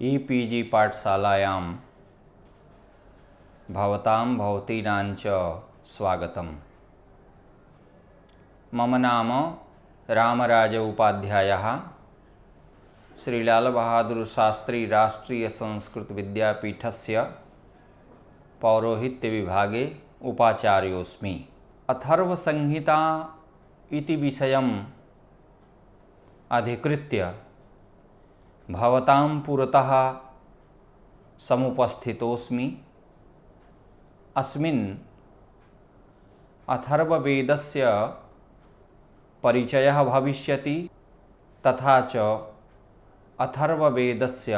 EPG पाठशालायां भवतां भवतीनां च स्वागतम्। मम नाम रामराज उपाध्यायः। श्री लाल बहादुर शास्त्री राष्ट्रीय संस्कृत विद्यापीठस्य पौरोहित्य विभागे उपाचार्योऽस्मि। अथर्वसंहिता इति विषयम् अधिकृत्य भवतां पुरतः समुपस्थितोऽस्मि। अस्मिन् अथर्ववेदस्य परिचयः भविष्यति तथा च अथर्ववेदस्य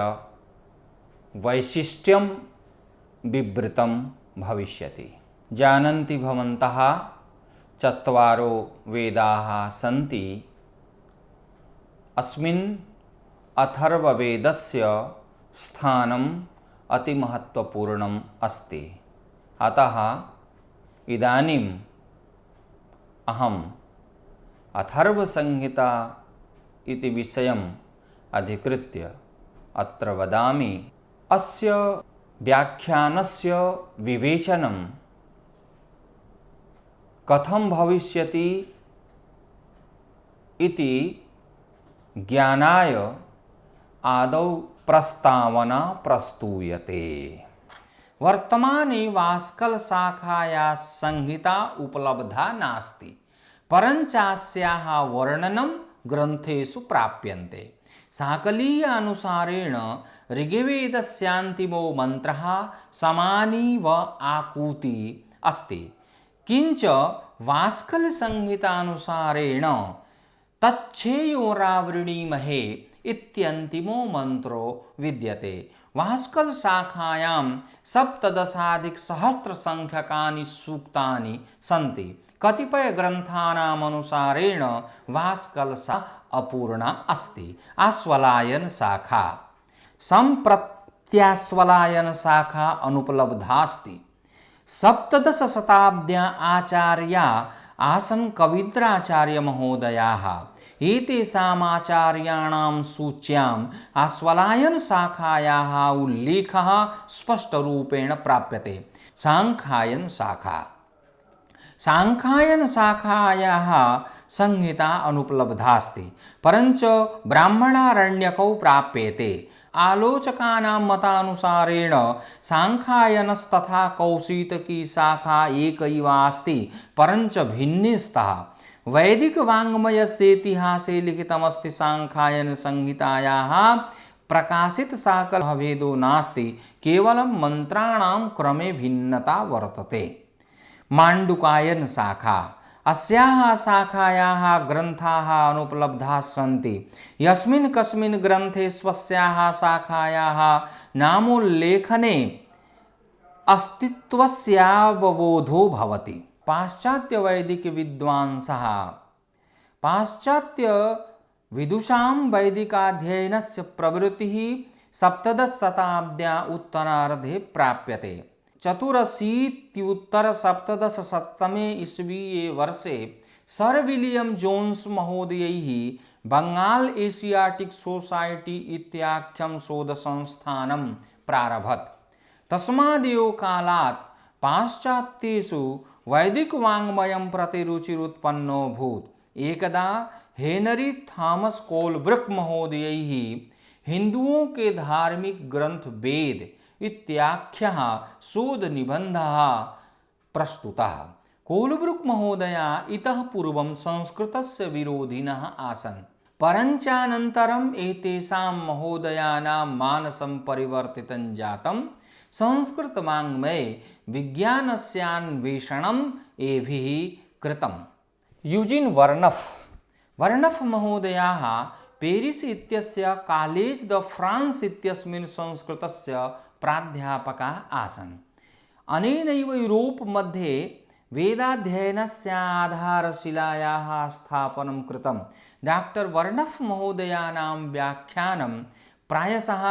वैशिष्ट्यं विवृतं भविष्यति। जानन्ति भवन्तः चत्वारो वेदाः सन्ति। अस्मिन् अथर्ववेदस्य स्थानम् अतिमहत्त्वपूर्णम् अस्ति। अतः इदानीम् अहम् अथर्वसंहिता इति विषयम् अधिकृत्य अत्र वदामि। अस्य व्याख्यानस्य विवेचनं कथं भविष्यति इति ज्ञानाय आदौ प्रस्तावना प्रस्तूयते। वर्तमाने वास्कलशाखायाः संहिता उपलब्धा नास्ति, परञ्चास्याः वर्णनं ग्रन्थेषु प्राप्यन्ते। शाकलीयानुसारेण ऋग्वेदस्यान्तिमो मन्त्रः समानीव आकूति अस्ति, किञ्च वास्कलसंहितानुसारेण तच्छेयोरावृणीमहे इत्यन्तिमो मन्त्रो विद्यते। वास्कलशाखायां सप्तदशाधिकसहस्रसंख्यकानि सूक्तानि सन्ति। कतिपयग्रन्थानामनुसारेण वास्कलशाखा अपूर्णा अस्ति। आश्वलायन शाखा सम्प्रत्याश्वलायन शाखा अनुपलब्धास्ति। सप्तदशशताब्द्यां आचार्या आसन् कवीन्द्राचार्यमहोदयाः। एतेषामाचार्याणां सूच्याम् आश्वलायनशाखायाः उल्लेखः स्पष्टरूपेण प्राप्यते। साङ्ख्यायनशाखायाः संहिता अनुपलब्धास्ति, परञ्च ब्राह्मणारण्यकौ प्राप्यते। आलोचकानां मतानुसारेण साङ्ख्यायनस्तथा कौशीतकी शाखा एकैवास्ति, परञ्च भिन्ने स्तः। वैदिकवाङ्मयस्येतिहासे लिखितमस्ति। साङ्ख्यायन संहितायाः प्रकाशितशाकलभेदो नास्ति, केवलं मन्त्राणां क्रमे भिन्नता वर्तते। माण्डुकायन शाखा अस्याः शाखायाः ग्रन्थाः अनुपलब्धाः सन्ति। यस्मिन् कस्मिन् ग्रन्थे स्वस्याः शाखायाः नामोल्लेखने अस्तित्वस्यावबोधो भवति। पाश्चात्यविदुषां वैदिकाध्ययनस्य प्रवृत्तिः सप्तदशशताब्द्याः उत्तरार्धे प्राप्यते। 84-उत्तर-17शततमे ईस्वीये वर्षे सर् विलियम् जोन्स् महोदयैः बङ्गाल् एशियाटिक् सोसैटी इत्याख्यं शोधसंस्थानं प्रारभत। तस्मादेव कालात् पाश्चात्येषु वैदिकवाङ्मयं प्रति रुचिरुत्पन्नोऽभूत्। एकदा हेनरी थॉमस कोलब्रुक् महोदयैः हिंदुओं के धार्मिक ग्रंथ वेद इत्याख्यः शोधनिबन्धः प्रस्तुतः। कोलब्रुक् महोदयाः इतः पूर्वं संस्कृतस्य विरोधिनः आसन्, परञ्चानन्तरम् एतेषां महोदयानां मानसं परिवर्तितं जातं। संस्कृतवाङ्मये विज्ञानस्यान्वेषणम् एभिः कृतम्। यूजिन् वर्नफ् महोदयाः पेरिस् इत्यस्य कालेज् द फ्रान्स् इत्यस्मिन् संस्कृतस्य प्राध्यापकाः आसन्। अनेनैव यूरोप् मध्ये वेदाध्ययनस्य आधारशिलायाः स्थापनं कृतम्। डाक्टर् वर्नफ् महोदयानां व्याख्यानं प्रायशः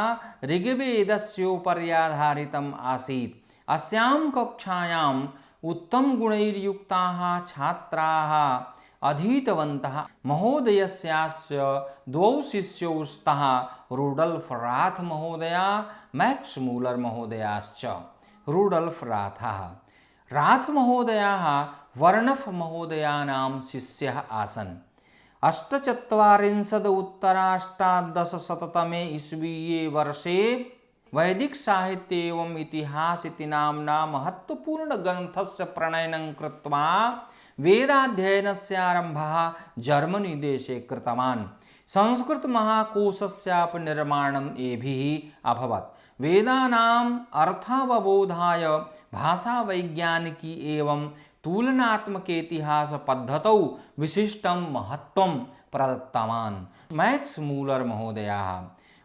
ऋग्वेदस्योपर्याधारितम् आसीत्। अस्यां कक्षायाम् उत्तमगुणैर्युक्ताः छात्राः अधीतवन्तः। महोदयस्यास्य द्वौ शिष्यौ स्तः रूडल्फ राथ महोदया मैक्स मूलर महोदयाश्च। रूडल्फ राथः राथ महोदयाः वर्नफ महोदयानां शिष्यः आसन्। 48 ईस्वीये वर्षे वैदिक साहित्य एवं इतिहास इति नाम्ना महत्वपूर्ण ग्रन्थस्य प्रणयनं कृत्वा वेदाध्ययनस्य आरम्भः जर्मनी देशे कृतवान्। संस्कृत महाकोशस्यापि निर्माणम् एभिः अभवत्। वेदानाम् अर्थावबोधाय भाषावैज्ञानिकी एवं तुलनात्मकेतिहास पद्धतौ विशिष्टं महत्त्वं प्रदत्तवान्। मैक्स मूलर महोदयः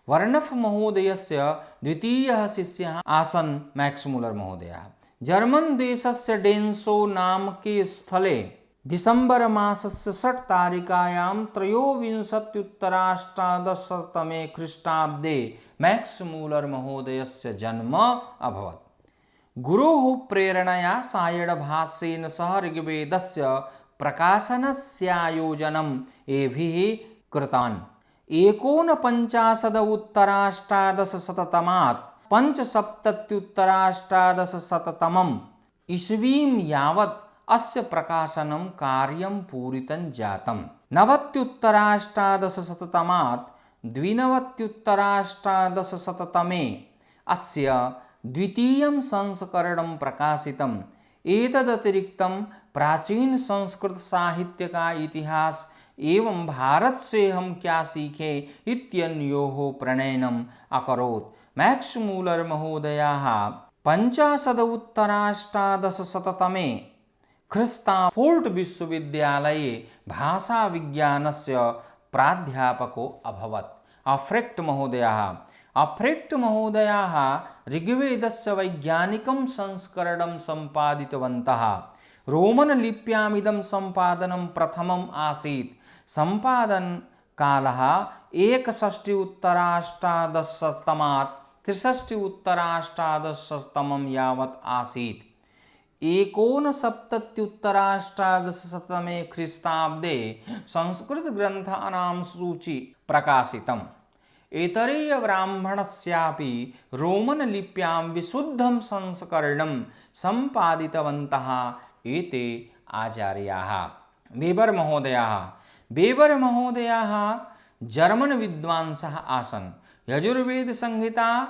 वर्नफ महोदयस्य द्वितीयः शिष्यः आसन्। मैक्स मूलर महोदयः जर्मन देशस्य डेन्सो नामके स्थले दिसम्बर मासस्य 6 तारिकायां 23 ख्रीष्टाब्दे मैक्स मूलर महोदयस्य जन्म अभवत्। गुरोः प्रेरणया सायणभाष्येन सह ऋग्वेदस्य प्रकाशनस्यायोजनम् एभिः कृतवान्। 49 पंचसप्तत्युत्तराष्टादशशततमम् ईस्वीं यावत् अस्य प्रकाशनं कार्यं पूरितं जातम्। 90 द्विनवत्युत्तराष्टादशशततमे अस्य द्वितीयं संस्करणं प्रकाशितम्। एतदतिरिक्तं प्राचीन संस्कृत साहित्य का इतिहास एवं भारत से हम क्या सीखे इत्यन्योः प्रणयनम् अकरोत्। मैक्स मूलर महोदयः 50 ख्रिस्ताफोर्ट विश्वविद्यालये भाषाविज्ञानस्य प्राध्यापको अभवत्। अफ्रेक्ट महोदयाः ऋग्वेदस्य वैज्ञानिकं संस्करणं सम्पादितवन्तः। रोमन लिप्यामिदं सम्पादनं प्रथमम् आसीत्। सम्पादन कालः 61 63 यावत् आसीत्। 69 ख्रीष्टाब्दे संस्कृत ग्रन्थानां सूची प्रकाशितम्। एतरेय ब्राह्मणस्यापि रोमन लिप्यां विशुद्धं संस्करणं सम्पादितवन्तः एते आचार्याः। वेबर महोदयाः जर्मन विद्वांसः आसन्। यजुर्वेद संहिता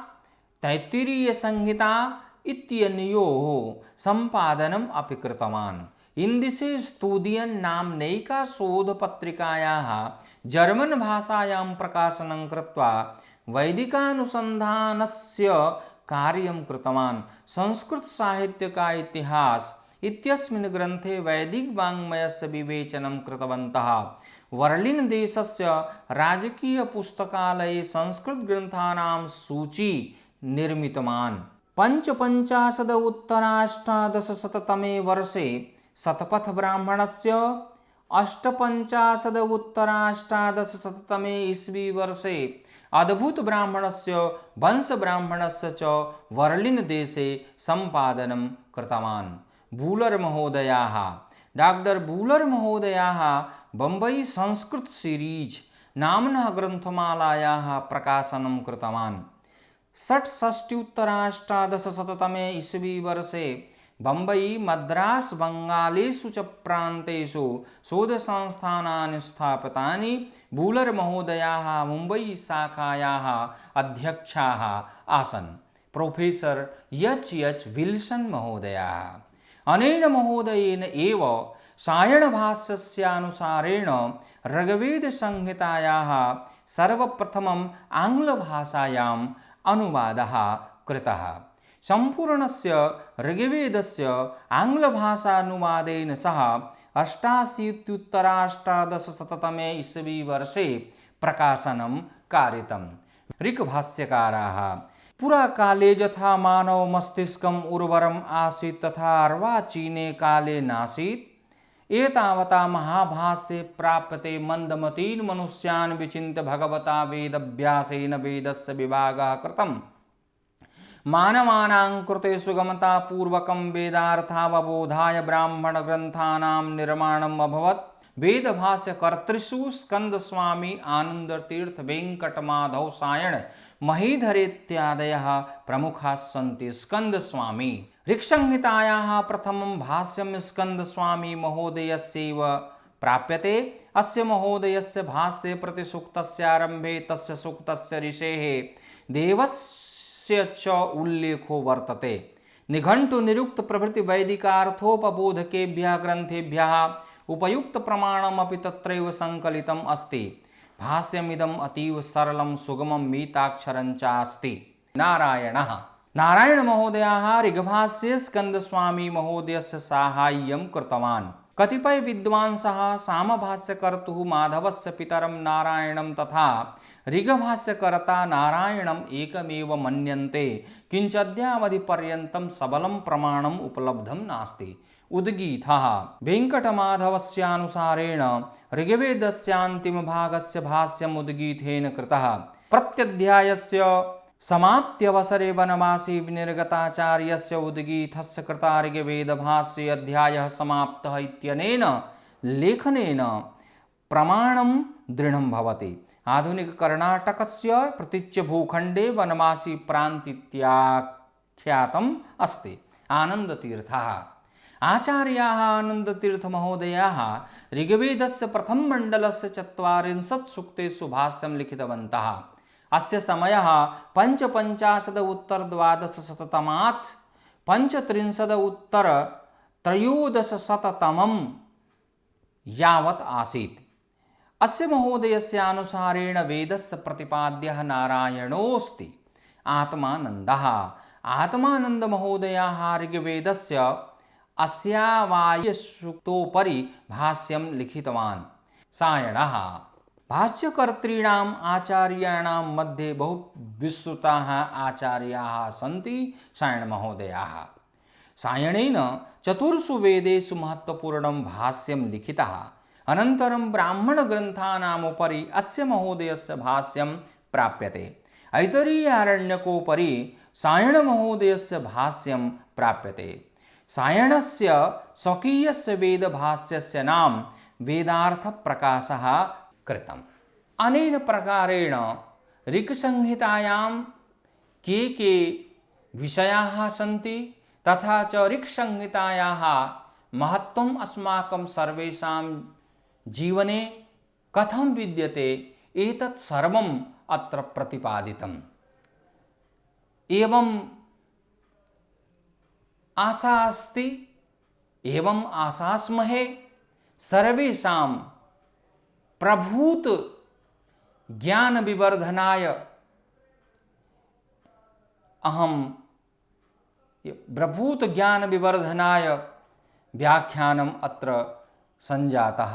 तैत्तिरीय संहिता इत्यनयोः सम्पादनम् अपि कृतवान्। इन्दिसे स्तूदियन् नाम्नैका शोधपत्रिकायाः जर्मन भाषायां प्रकाशनं कृत्वा वैदिकानुसन्धानस्य कार्यं कृतवान्। संस्कृत साहित्य का इतिहास इत्यस्मिन् ग्रन्थे वैदिक वाङ्मयस्य विवेचनं कृतवन्तः। वर्लिन देशस्य राजकीय पुस्तकालये संस्कृत ग्रन्थानां सूची निर्मितवान्। 55 वर्षे शतपथ ब्राह्मणस्य 58 ईस्वी वर्षे अद्भुत ब्राह्मणस्य वंश ब्राह्मणस्य च वर्लिन देशे सम्पादनं कृतवान्। डॉक्टर बूलर महोदयाः बम्बई संस्कृत सीरीज नाम्नः ग्रन्थमालायाः प्रकाशनं कृतवान्। 66 ईस्वी वर्षे बम्बई मद्रास बंगालेषु च प्रान्तेषु शोधसंस्थानानि स्थापितानि। बूलर महोदयाः मुम्बई शाखायाः अध्यक्षाः आसन्। प्रोफेसर एच विल्सन महोदयाः अनेन महोदयेन एव सायणभाष्यस्यानुसारेण ऋग्वेद संहितायाः सर्वप्रथमम् आङ्ग्लभाषायाम् अनुवादः कृतः। सम्पूर्णस्य ऋग्वेदस्य आङ्ग्लभाषानुवादेन सह 88 ईस्वी वर्षे प्रकाशनं कारितम्। ऋक्भाष्यकाराः पुरा काले यथा मानव मस्तिष्कम् उर्वरम् आसीत् तथा अर्वाचीने काले नासीत्। एतावता महाभाष्ये प्राप्यते मन्दमतीन् मनुष्यान् विचिन्त्य भगवता वेदव्यासेन वेदस्य विभागः कृतम्। मानवानां कृते सुगमतापूर्वकं वेदार्थावबोधाय ब्राह्मणग्रन्थानां निर्माणम् अभवत्। वेदभाष्य कर्तृषु स्कंद स्वामी आनंद तीर्थ वेंकट माधव सायण महीधर इत्यादयः प्रमुखाः सन्ति। स्कंद स्वामी ऋक्संहितायाः प्रथमं भाष्यं स्कंद स्वामी महोदयस्यैव प्राप्यते। अस्य महोदयस्य भाष्ये प्रतिसूक्तस्य आरम्भे तस्य सूक्तस्य ऋषेः देवस्य च उल्लेखो वर्तते। निघंटु निरुक्त प्रभृति वैदिकार्थोपबोधकेभ्यः ग्रंथेभ्यः उपयुक्त प्रमाणमपि तत्रैव संकलितम् अस्ति। भाष्यमिदम् अतीव सरलं सुगमं मीताक्षरं च अस्ति। नारायणः नारायण महोदयः ऋग्भाष्ये स्कंदस्वामी महोदयस्य साहाय्यं कृतवान्। कतिपय विद्वांसः सामभाष्यकर्तुः माधवस्य पितरं नारायणं तथा ऋग्भाष्यकर्ता नारायणम् एकमेव मन्यन्ते, किञ्च अद्यावधिपर्यन्तं सबलं प्रमाणम् उपलब्धं नास्ति। उद्गीतः वेङ्कटमाधवस्यानुसारेण ऋग्वेदस्यान्तिमभागस्य भाष्यम् उद्गीतेन कृतः। प्रत्यध्यायस्य समाप्त्यवसरे वनवासी विनिर्गताचार्यस्य उद्गीतस्य कृता ऋग्वेदभाष्ये अध्यायः समाप्तः इत्यनेन लेखनेन प्रमाणं दृढं भवति। आधुनिक कर्णाटकस्य प्रतीच्य भूखण्डे वनवासी प्रान्तीत्याख्यातम् अस्ति। आनन्दतीर्थः आचार्याः आनन्दतीर्थमहोदयाः ऋग्वेदस्य प्रथममण्डलस्य 40 सूक्तेषु भाष्यं लिखितवन्तः। अस्य समयः 55-उत्तर-1200 35-उत्तर-1300 यावत् आसीत्। अस्य महोदयस्य अनुसारेण वेदस्य प्रतिपाद्यः नारायणोऽस्ति। आत्मानन्दः आत्मानन्दमहोदयः ऋग्वेदस्य अस्यावायसूक्तोपरि भाष्यं लिखितवान्। सायणः भाष्यकर्तॄणाम् आचार्याणां मध्ये बहु विश्रुताः आचार्याः सन्ति। सायणमहोदयाः सायणेन 4 वेदेषु महत्त्वपूर्णं भाष्यं लिखितः। अनन्तरं ब्राह्मणग्रन्थानामुपरि अस्य महोदयस्य भाष्यं प्राप्यते। ऐतरेयारण्यकोपरि सायणमहोदयस्य भाष्यं प्राप्यते। सायणस्य स्वकीयस्य वेदभाष्यस्य नाम वेदार्थप्रकाशः कृतम्। अनेन प्रकारेण ऋक्संहितायां के विषयाः सन्ति तथा च ऋक्संहितायाः महत्त्वम् अस्माकं सर्वेषां जीवने कथं विद्यते एतत् सर्वम् अत्र प्रतिपादितम्। एवं आशा अस्ति, एवं आशास्महे सर्वेषां प्रभूत ज्ञान विवर्धनाय प्रभूत ज्ञान विवर्धनाय व्याख्यानम् अत्र संजातः।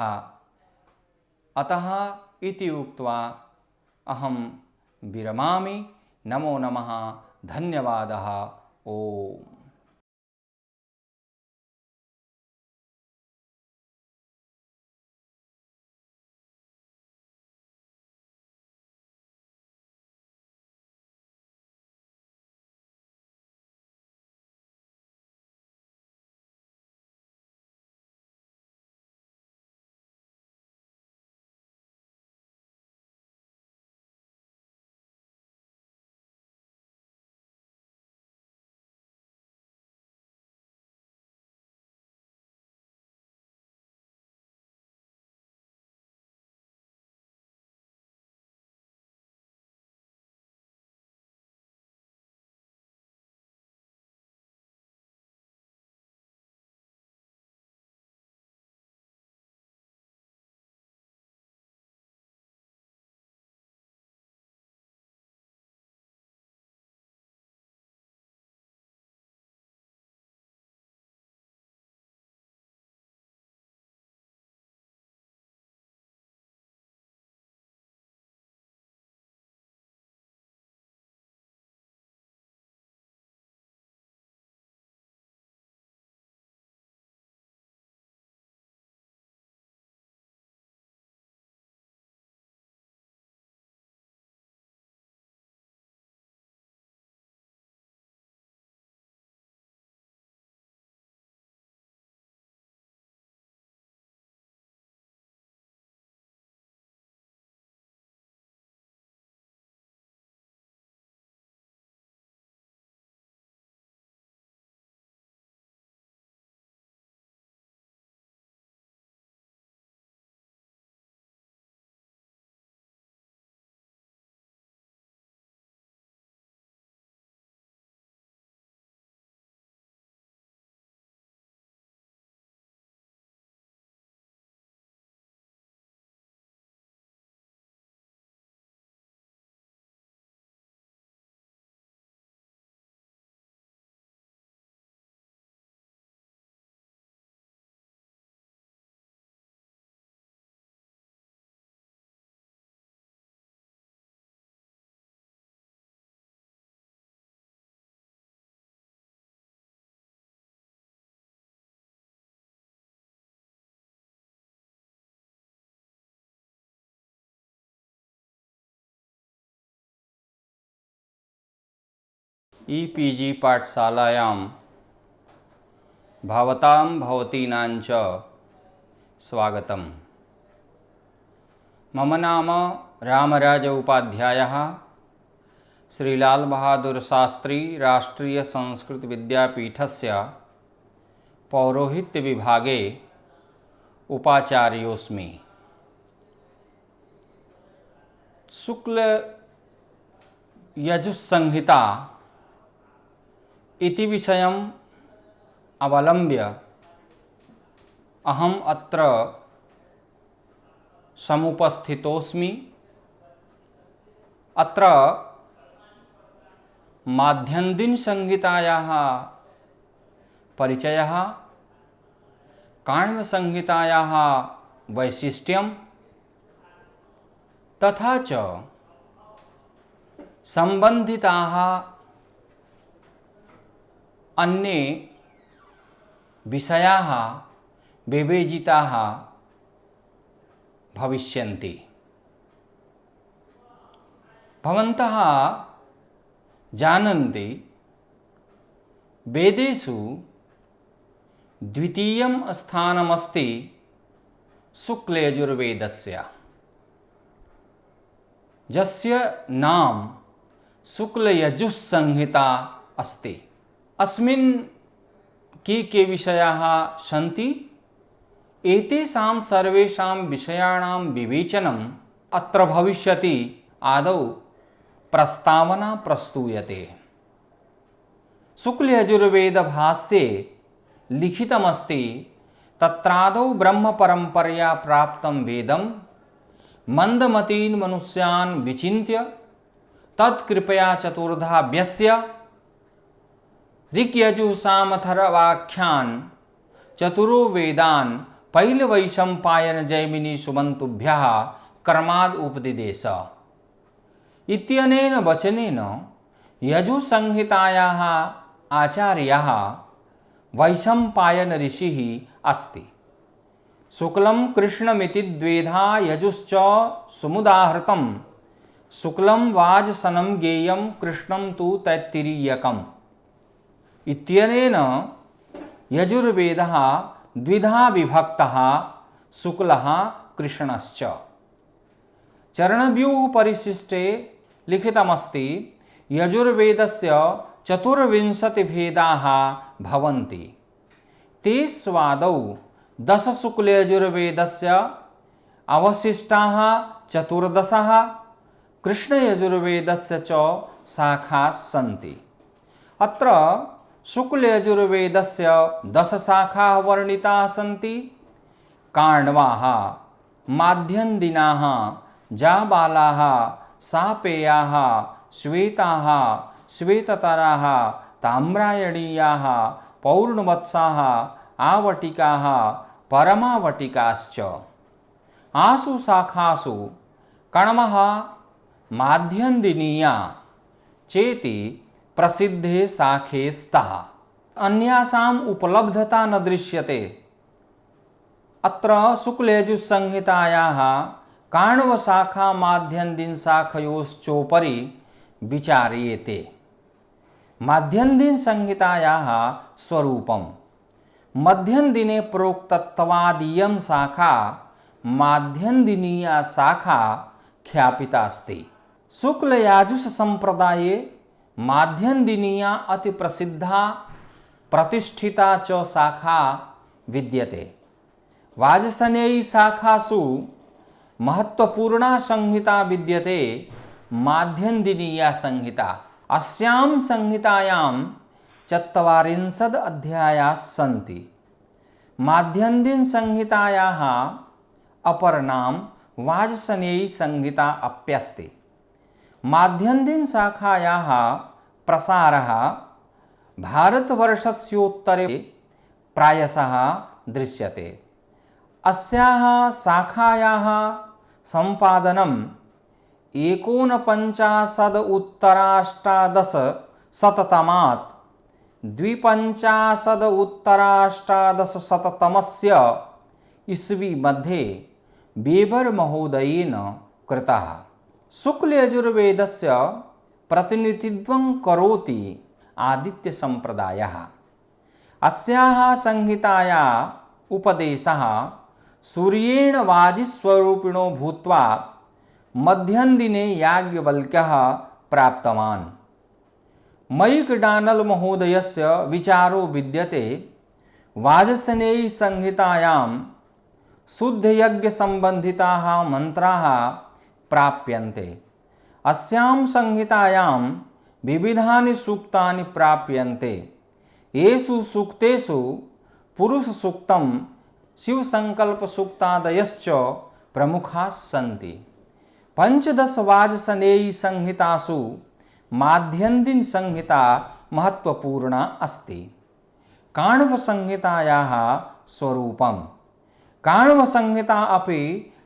अतः इति उक्त्वा अहं विरमामि। नमो नमः। धन्यवादः। ओम। ईपीजी पाठशालायां भवतां भवतीनां च स्वागतम्। मम नाम रामराज उपाध्यायः, श्री लाल बहादुर शास्त्री राष्ट्रीय संस्कृत विद्यापीठस्य पौरोहित्य विभागे उपाचार्योऽस्मि। शुक्ल यजुस्संहिता इति विषयम् अवलम्ब्य अहम् अत्र समुपस्थितोऽस्मि। अत्र माध्यन्दिनसंहितायाः परिचयः, काण्वसंहितायाः वैशिष्ट्यं तथा च संबंधिताः अन्ये विषयाः विवेचिताः भविष्यन्ति। भवन्तः जानन्ति, वेदेषु द्वितीयं स्थानमस्ति शुक्लयजुर्वेदस्य, यस्य नाम शुक्लयजुस्संहिता अस्ति। अस्मिन् के विषयाः सन्ति, एतेषां सर्वेषां विषयाणां विवेचनम् अत्र भविष्यति। आदौ प्रस्तावना प्रस्तूयते। शुक्लयजुर्वेदभाष्ये लिखितमस्ति, तत्रादौ ब्रह्मपरम्परया प्राप्तं वेदं मंदमतीन् मनुष्यान् विचिन्त्य तत्कृपया चतुर्धा व्यस्य ऋक्यजुसामथर्वाख्यान् चतुरो वेदान् पैलवैशम्पायन जैमिनी सुमन्तुभ्यः कर्माद् उपदिदेश इत्यनेन वचनेन यजुसंहितायाः आचार्यः वैशम्पायन ऋषिः अस्ति। शुक्लं कृष्णमिति द्वेधा यजुश्च समुदाहृतं, शुक्लं वाजसनं ज्ञेयं कृष्णं तु तैत्तिरीयकम् इत्यनेन यजुर्वेदः द्विधा विभक्तः, शुक्लः कृष्णश्च। चरणव्यूह परिशिष्टे लिखितमस्ति, यजुर्वेदस्य 24 भेदाः भवन्ति। ते स्वादौ 10 शुक्लयजुर्वेदस्य अवशिष्टाः 14 कृष्णयजुर्वेदस्य च शाखाः सन्ति। अत्र शुक्लयजुर्वेदस्य 10 शाखाः वर्णिताः सन्ति। काण्वाः, माध्यन्दिनाः, जाबालाः, सापेयाः, श्वेताः, श्वेततराः, ताम्रायणीयाः, पौर्णवत्साः, आवटिकाः, परमावटिकाश्च। आसु शाखासु कण्वः माध्यन्दिनीया चेति प्रसिद्धे शाखे स्तः। अन्यासाम् उपलब्धता न दृश्यते। अत्र शुक्लयजुस्संहितायाः काण्वशाखा माध्यन्दिनशाखयोश्चोपरि विचार्येते। माध्यन्दिनसंहितायाः स्वरूपम्। मध्यन्दिने प्रोक्तत्वादियं शाखा माध्यन्दिनीया शाखा ख्यापिता अस्ति। शुक्लयाजुष संप्रदाये माध्यन्दिनीया अति प्रसिद्धा प्रतिष्ठिता च शाखा विद्यते। वाजसनेयी शाखासु महत्वपूर्णा संहिता विद्यते, माध्यन्दिनीया संहिता। अस्यां संहितायां 40 अध्यायाः सन्ति। माध्यन्दिन संहितायाः अपरनाम वाजसनेयी संहिता अप्यस्ति। माध्यन्दिन शाखायाः प्रसारः भारतवर्षस्योत्तरे प्रायशः दृश्यते। अस्याः शाखायाः सम्पादनं 49-उत्तराष्टादशशततमात् 52-उत्तराष्टादशशततमस्य ईस्वी मध्ये बेबर महोदयेन कृतः। शुक्लयजुर्वेदस्य प्रतिनिधित्वं करोति आदित्यसम्प्रदायः। अस्याः संहिताया उपदेशः सूर्येण वाजिस्वरूपिणो भूत्वा मध्यन्दिने याज्ञवल्क्यः प्राप्तवान्। मैकडॉनल्ड महोदयस्य विचारो विद्यते वाजसेनेयी संहितायां शुद्धयज्ञसम्बन्धिताः मन्त्राः प्राप्यन्ते। अस्यां संहितायां विविधानि सूक्तानि प्राप्यन्ते। येषु सूक्तेषु पुरुषसूक्तं शिवसङ्कल्पसूक्तादयश्च प्रमुखाः सन्ति। 15 वाजसेनेयी संहितासु माध्यन्दिन संहिता महत्वपूर्णा अस्ति। काण्वसंहितायाः स्वरूपम्। काण्वसंहिता अपि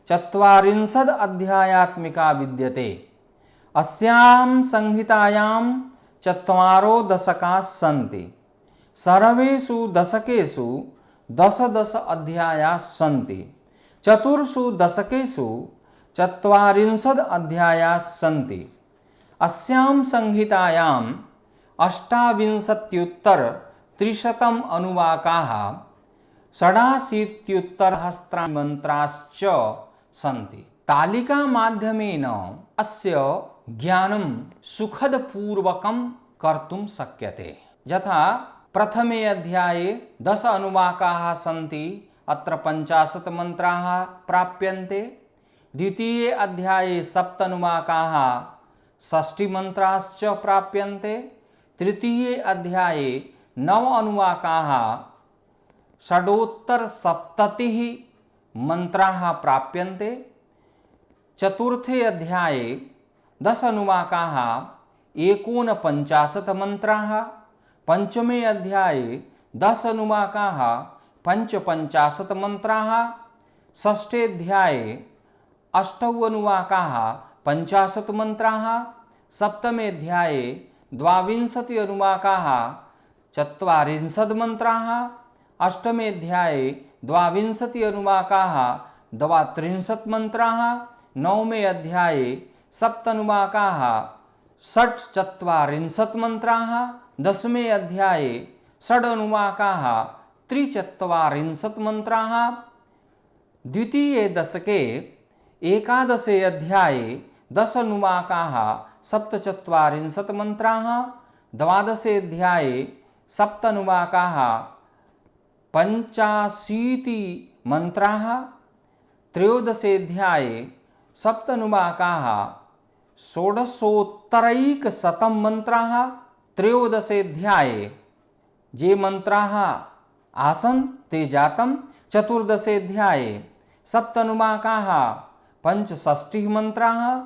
40 अध्यायात्मिका विद्यते। अस्यां संहितायां 4 दशकाः सन्ति। सर्वेषु दशकेषु 10 अध्यायाः सन्ति। 4 दशकेषु 40 अध्यायाः सन्ति। अस्यां संहितायाम् 28,300 अनुवाकाः 86,000 मन्त्राश्च सन्ति। तालिका माध्यमेन अस्य ज्ञानं सुखदपूर्वकं कर्तुं शक्यते। यथा प्रथमे अध्याये 10 अनुवाकाः सन्ति, अत्र 50 मन्त्राः प्राप्यन्ते। द्वितीये अध्याये 7 अनुवाकाः 60 मन्त्राश्च प्राप्यन्ते। तृतीये अध्याये 9 अनुवाकाः 670 मन्त्राः प्राप्यन्ते। चतुर्थे अध्याये 10 अनुवाकाः 49 मन्त्राः। पंचमे अध्याये 10 अनुवाकाः 55 मन्त्राः। षष्ठे अध्याये 8 अनुवाकाः 50 मन्त्राः। सप्तमे अध्याये 22 अनुवाकाः 40 मन्त्राः। अष्टमे अध्याये 22 अनुवाकाः 32 मन्त्राः। नवमे अध्याये 7 अनुवाकाः 46 मन्त्राः। दशमे अध्याये 6 अनुवाकाः 43 मन्त्राः। द्वितीये दशके एकादशे अध्याये 10 अनुवाकाः 47 मन्त्राः। द्वादशे अध्याये 7 अनुवाकाः 85 मन्त्राः। त्रयोदशे अध्याये 7 अनुवाकाः 16,100 मन्त्राः। त्रयोदशे अध्याये ये मन्त्राः आसन् ते जातं। चतुर्दशे अध्याये 7 अनुवाकाः 65 मन्त्राः।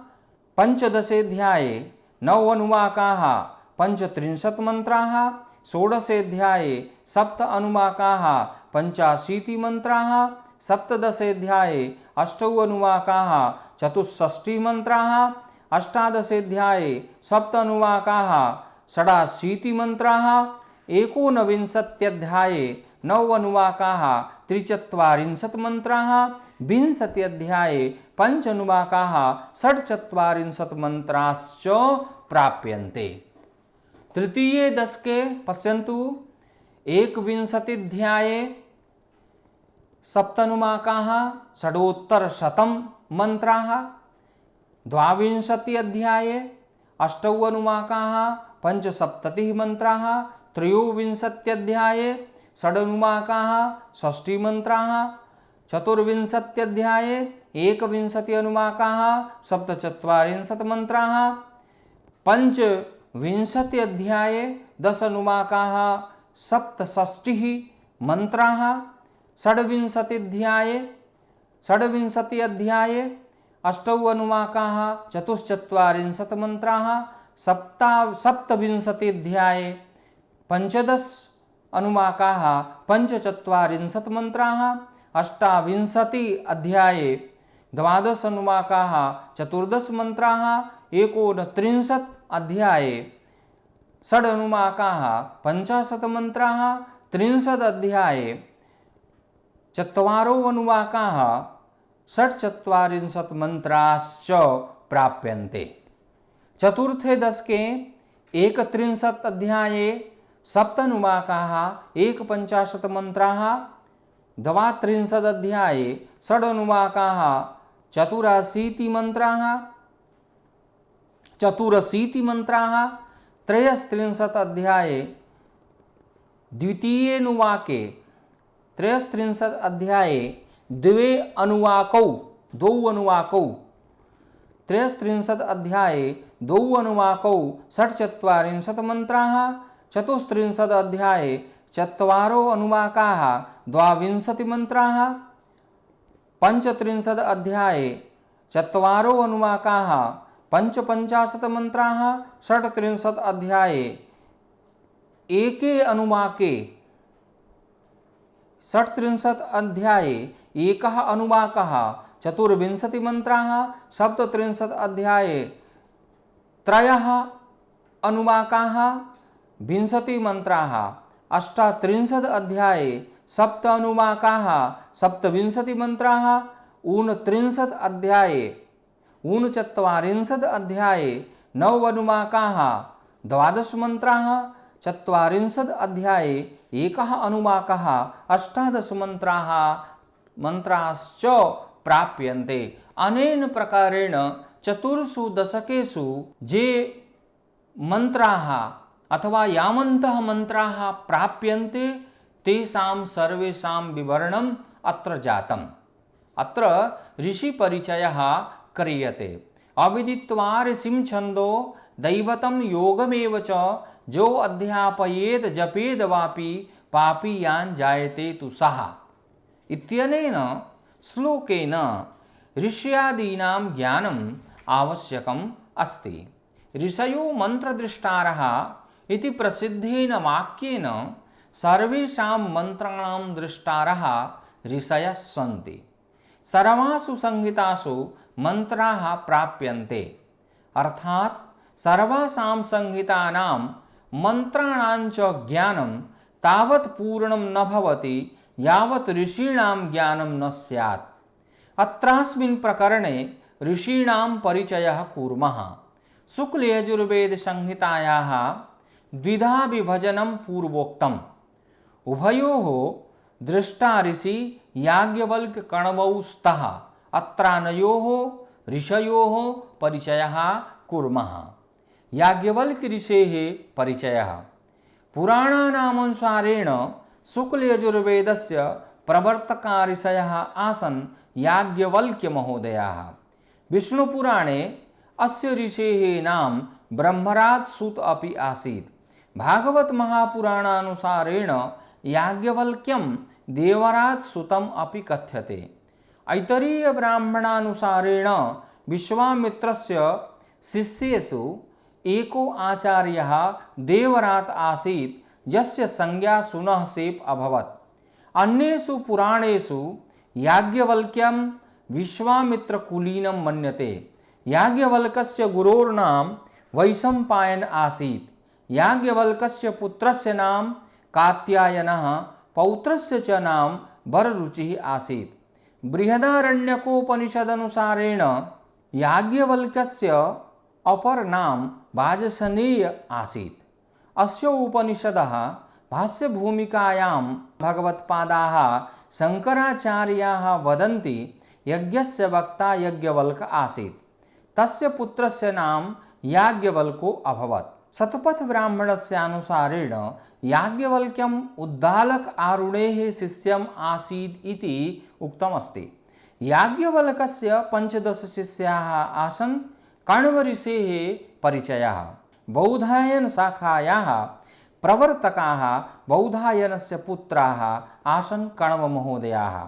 पंचदशे अध्याये 9 अनुवाकाः 35 मन्त्राः। षोडशे अध्याये 7 अनुवाकाः 85 मन्त्राः। सप्तदशे अध्याये 8 अनुवाकाः 64 मन्त्राः। अष्टादशे अध्याये 7 अनुवाकाः 86 मन्त्राः। एकोनविंशत्यध्याये 9 अनुवाकाः 43 मन्त्राः। विंशति अध्याये 5 अनुवाकाः 46 मन्त्राश्च प्राप्यन्ते। तृतीये दशके पश्यन्तु, एकविंशतिध्याये 7 अनुवाकाः 6,100 मन्त्राः। द्वाविंशति अध्याये 8 अनुवाकाः 75 मन्त्राः। त्रयोविंशत्यध्याये 6 अनुवाकाः 60 मन्त्राः। चतुर्विंशत्यध्याये 21 अनुवाकाः 47 मन्त्राः। पंचविंशति अध्याये 10 अनुवाकाः 67 मन्त्राः। षड्विंशति अध्याये 8 अनुवाकाः 44 मन्त्राः। सप्तविंशति अध्याये 15 अनुवाकाः 45 मन्त्राः। अष्टाविंशति अध्याये 12 अनुवाकाः 14 मन्त्राः। 39 अध्याये 6 अनुवाकाः 50 मन्त्राः। 30 अध्याये 4 अनुवाकाः 46 मन्त्राश्च प्राप्यन्ते। चतुर्थे दशके एकत्रिंशत् अध्याये सप्तनुवाकाः एकपञ्चाशत् मन्त्राः, 32 अध्याये षडनुवाकाः चतुरशीति मन्त्राः, 33 अध्याये द्वितीयेनुवाके 33 अध्याये द्वे अनुवाकौ 33 अध्याये 2 अनुवाकौ षट्चत्वारिंशत् मन्त्राः, 34 अध्याये 4 अनुवाकाः 22 मन्त्राः, 35 अध्याये 4 अनुवाकाः 55 मन्त्राः, 37 अध्याये एके अनुवाके 37 अध्याये एकः अनुवाकः 24 मन्त्राः, 37 अध्याये त्रयः अनुवाकाः 20 मन्त्राः, 38 अध्याये सप्त अनुवाकाः 27 मन्त्राः, 39 अध्याये 39 अध्याये 9 अनुवाकाः 12 मन्त्राः, 40 अध्याये एकः अनुवाकः 18 मन्त्राश्च प्राप्यन्ते। अनेन प्रकारेण चतुर्षु दशकेषु जे मन्त्राः अथवा यावन्तः मन्त्राः प्राप्यन्ते तेषां सर्वेषां विवरणम् अत्र जातम्। अत्र ऋषिपरिचयः क्रियते। अविदित्वा ऋषिं छन्दो दैवतं योगमेव च जो अध्यापयेत् जपेद वापि पापीयान् जायते तु सः इत्यनेन श्लोकेन ऋष्यादीनां ज्ञानम् आवश्यकम् अस्ति। ऋषयो मन्त्रदृष्टारः इति प्रसिद्धेन वाक्येन सर्वेषां मन्त्राणां दृष्टारः ऋषयः सन्ति। सर्वासु संहितासु मन्त्राः प्राप्यन्ते, अर्थात् सर्वासां संहितानां मन्त्राणां च ज्ञानं तावत् पूर्णं न भवति यावत् ऋषीणां ज्ञानं न स्यात्। अत्रास्मिन् प्रकरणे ऋषीणां परिचयः कुर्मः। शुक्लयजुर्वेदसंहितायाः द्विधा विभजनं पूर्वोक्तम्। उभयोः दृष्टा ऋषि याज्ञवल्क्य-कण्वौ स्तः। अत्रानयोः ऋषयोः परिचयः कुर्मः। याज्ञवल्क्य-ऋषेः परिचयः। पुराणानामनुसारेण शुक्लयजुर्वेदस्य प्रवर्तका ऋषयः आसन् याज्ञवल्क्यमहोदयाः। विष्णुपुराणे अस्य ऋषेः नाम ब्रह्मराज सूत अपि आसीत्। भागवत महापुराणानुसारेण याज्ञवल्क्यं देवराज सूतम् अपि कथ्यते। ऐतरीय ब्राह्मणानुसारेण विश्वामित्रस्य शिष्येषु एको आचार्यः देवरात आसीत् यस्य संज्ञा सुनःसेप् अभवत्। अन्येषु पुराणेषु याज्ञवल्क्यं विश्वामित्रकुलीनं मन्यते। याज्ञवल्क्यस्य गुरोर्नाम वैशम्पायन आसीत्। याज्ञवल्क्यस्य पुत्रस्य नाम कात्यायनः, पौत्रस्य च नाम वररुचिः आसीत्। बृहदारण्यकोपनिषदनुसारेण याज्ञवल्क्यस्य अपर नाम वाजसनेय आसीत्। अस्य उपनिषदः भाष्यभूमिकायां भगवत्पादाः शङ्कराचार्याः वदन्ति यज्ञस्य वक्ता यज्ञवल्क्य आसीत्। तस्य पुत्रस्य नाम याज्ञवल्क्यो अभवत्। शतपथ ब्राह्मणस्य अनुसारेण याज्ञवल्क्यम् उद्दालक आरुणेः शिष्यम् आसीत् इति उक्तमस्ति। याज्ञवल्क्यस्य 15 शिष्याः आसन्। कण्वऋषेः परिचयः। बौधायन शाखायाः प्रवर्तकाः बौधायनस्य पुत्राः आसन् कण्वमहोदयाः।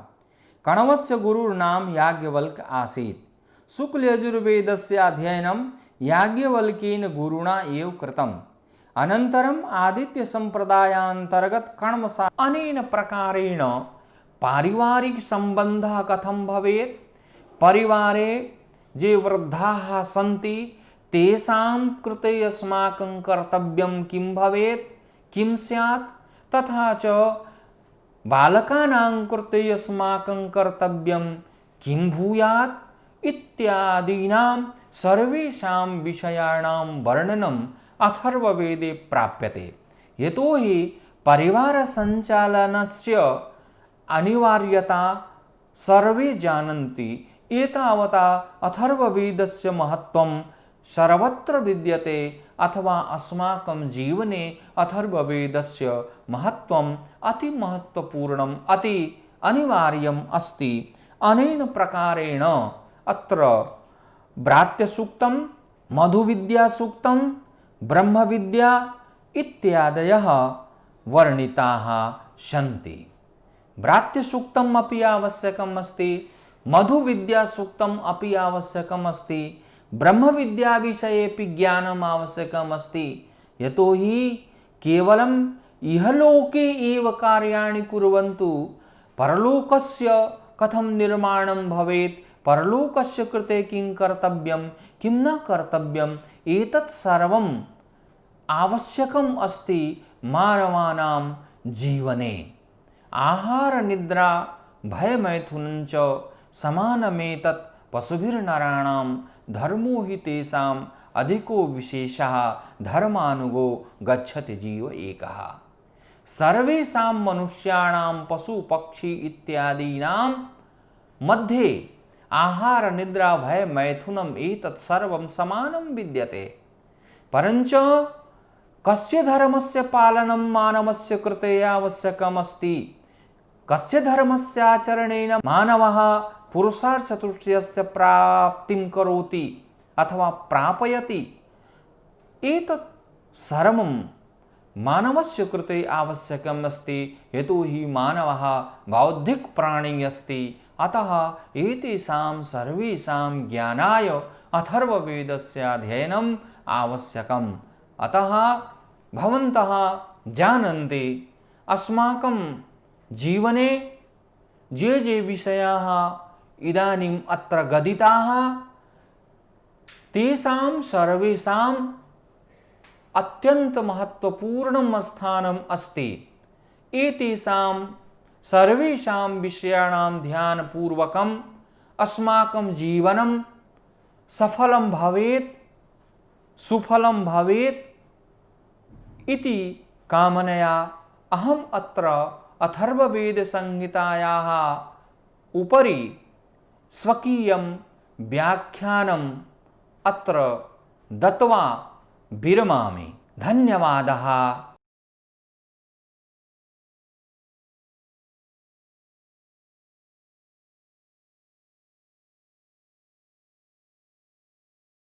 कण्वस्य गुरुर्नाम याज्ञवल्क्य आसीत्। शुक्लयजुर्वेदस्य अध्ययनं याज्ञवल्क्येन गुरुणा एव कृतम्। अनन्तरम् आदित्यसम्प्रदायान्तर्गत कण्वशाखा। अनेन प्रकारेण पारिवारिकसम्बन्धः कथं भवेत्, परिवारे ये वृद्धाः सन्ति तेषां कृते अस्माकं कर्तव्यं किं भवेत्, किं स्यात्, तथा च बालकानां कृते अस्माकं कर्तव्यं किं भूयात् इत्यादीनां सर्वेषां विषयाणां वर्णनं अथर्ववेदे प्राप्यते। यतोहि परिवारसञ्चालनस्य अनिवार्यता सर्वे जानन्ति। एतावता अथर्ववेदस्य महत्त्वं सर्वत्र विद्यते, अथवा अस्माकं जीवने अथर्ववेदस्य महत्त्वम् अति महत्त्वपूर्णम् अति अनिवार्यम् अस्ति। अनेन प्रकारेण अत्र व्रात्यसूक्तं, मधुविद्यासूक्तं, ब्रह्मविद्या इत्यादयः वर्णिताः सन्ति। व्रात्यसूक्तम् अपि आवश्यकम् अस्ति, मधुविद्यासूक्तम् अपि आवश्यकम् अस्ति, ब्रह्मविद्याविषयेऽपि ज्ञानम् आवश्यकम् अस्ति। यतोहि केवलम् इहलोके एव कार्याणि कुर्वन्तु, परलोकस्य कथं निर्माणं भवेत्, परलोकस्य कृते किं कर्तव्यं किं न कर्तव्यम्, एतत् सर्वम् आवश्यकम् अस्ति मानवानां जीवने। आहार निद्रा भयमैथुनं च समानमेतत् पशुभिर्नराणां धर्मो हि तेषाम् अधिको विशेषः धर्मानुगो गच्छति जीव एकः। सर्वेषां मनुष्याणां पशु पक्षी इत्यादीनां मध्ये आहार निद्रा भय मैथुनम् एतत् सर्वं समानं विद्यते। परञ्च कस्य धर्मस्य पालनं मानवस्य कृते आवश्यकम् अस्ति, कस्य धर्मस्य आचरणेन मानवः पुरुषार्थचतुष्टयस्य प्राप्तिं करोति अथवा प्रापयति, एतत् सर्वं मानवस्य कृते आवश्यकम् अस्ति। यतोहि मानवः बौद्धिकप्राणी अस्ति। अतः एतेषां सर्वेषां ज्ञानाय अथर्ववेदस्य अध्ययनम् आवश्यकम्। अतः भवन्तः जानन्ति, अस्माकं जीवने ये विषयाः इदानीम् अत्र गदिताः, तेषां सर्वेषाम् अत्यन्तमहत्त्वपूर्णं स्थानम् अस्ति। एतेषां सर्वेषां विषयाणां ध्यानपूर्वकम् अस्माकं जीवनं सफलं भवेत्, सुफलं भवेत् इति कामनया अहम् अत्र अथर्ववेदसंहितायाः उपरि स्वकीयं व्याख्यानम् अत्र दत्त्वा विरमामि। धन्यवादः।